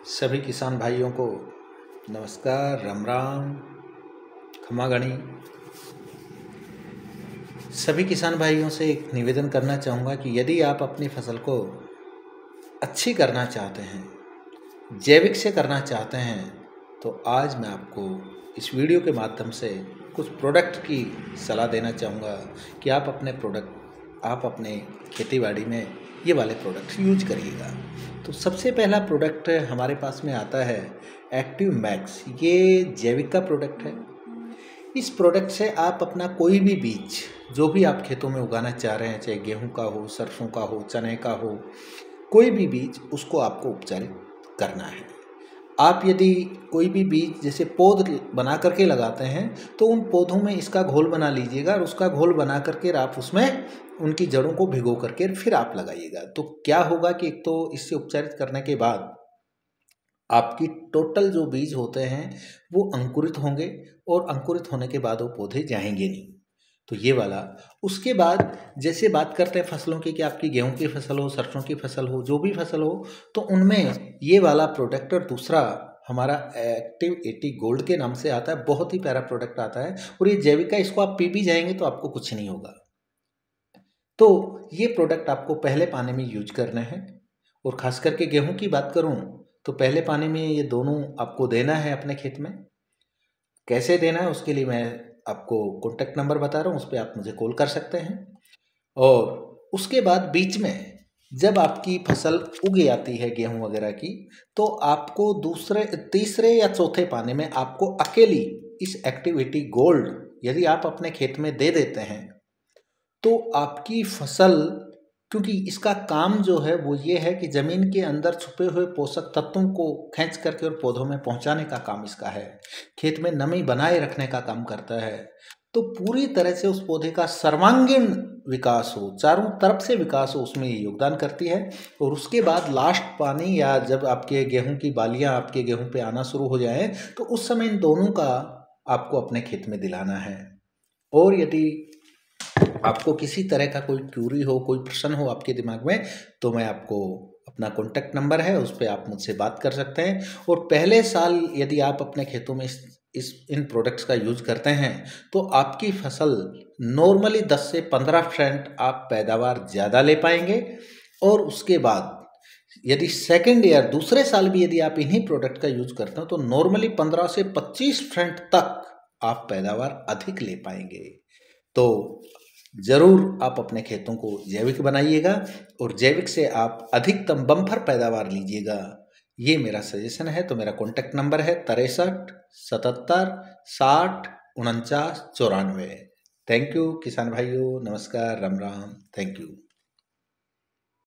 सभी किसान भाइयों को नमस्कार, राम राम, खमा गणी। सभी किसान भाइयों से एक निवेदन करना चाहूँगा कि यदि आप अपनी फसल को अच्छी करना चाहते हैं, जैविक से करना चाहते हैं, तो आज मैं आपको इस वीडियो के माध्यम से कुछ प्रोडक्ट की सलाह देना चाहूँगा कि आप अपने खेतीबाड़ी में ये वाले प्रोडक्ट यूज करिएगा। तो सबसे पहला प्रोडक्ट हमारे पास में आता है एक्टिव मैक्स। ये जैविक का प्रोडक्ट है। इस प्रोडक्ट से आप अपना कोई भी बीज जो भी आप खेतों में उगाना चाह रहे हैं, चाहे गेहूं का हो, सरसों का हो, चने का हो, कोई भी बीज, उसको आपको उपचारित करना है। आप यदि कोई भी बीज जैसे पौध बना करके लगाते हैं तो उन पौधों में इसका घोल बना लीजिएगा और उसका घोल बना करके आप उसमें उनकी जड़ों को भिगो करके फिर आप लगाइएगा। तो क्या होगा कि एक तो इससे उपचारित करने के बाद आपकी टोटल जो बीज होते हैं वो अंकुरित होंगे और अंकुरित होने के बाद वो पौधे जाएंगे नहीं। तो ये वाला। उसके बाद जैसे बात करते हैं फसलों की कि आपकी गेहूं की फसल हो, सरसों की फसल हो, जो भी फसल हो, तो उनमें ये वाला प्रोडक्ट और दूसरा हमारा एक्टिव 80 गोल्ड के नाम से आता है। बहुत ही प्यारा प्रोडक्ट आता है और ये जैविक है। इसको आप पी भी जाएंगे तो आपको कुछ नहीं होगा। तो ये प्रोडक्ट आपको पहले पानी में यूज करना है। और ख़ास करके गेहूं की बात करूं तो पहले पानी में ये दोनों आपको देना है अपने खेत में। कैसे देना है उसके लिए मैं आपको कॉन्टैक्ट नंबर बता रहा हूँ, उस पर आप मुझे कॉल कर सकते हैं। और उसके बाद बीच में जब आपकी फसल उग जाती है गेहूं वगैरह की, तो आपको दूसरे, तीसरे या चौथे पानी में आपको अकेली इस एक्टिविटी गोल्ड यदि आप अपने खेत में दे देते हैं तो आपकी फसल, क्योंकि इसका काम जो है वो ये है कि ज़मीन के अंदर छुपे हुए पोषक तत्वों को खींच करके और पौधों में पहुंचाने का काम इसका है। खेत में नमी बनाए रखने का काम करता है। तो पूरी तरह से उस पौधे का सर्वांगीण विकास हो, चारों तरफ से विकास हो, उसमें योगदान करती है। और उसके बाद लास्ट पानी या जब आपके गेहूं की बालियां आपके गेहूं पे आना शुरू हो जाए तो उस समय इन दोनों का आपको अपने खेत में दिलाना है। और यदि आपको किसी तरह का कोई क्यूरी हो, कोई प्रश्न हो आपके दिमाग में, तो मैं आपको अपना कॉन्टैक्ट नंबर है, उस पर आप मुझसे बात कर सकते हैं। और पहले साल यदि आप अपने खेतों में इन प्रोडक्ट्स का यूज करते हैं तो आपकी फसल नॉर्मली 10 से 15% आप पैदावार ज़्यादा ले पाएंगे। और उसके बाद यदि सेकेंड ईयर, दूसरे साल भी यदि आप इन्हीं प्रोडक्ट का यूज करते हो तो नॉर्मली 15 से 25% तक आप पैदावार अधिक ले पाएंगे। तो ज़रूर आप अपने खेतों को जैविक बनाइएगा और जैविक से आप अधिकतम बम्पर पैदावार लीजिएगा। ये मेरा सजेशन है। तो मेरा कॉन्टैक्ट नंबर है 63 77 60 49 94। थैंक यू किसान भाइयों, नमस्कार, राम राम, थैंक यू।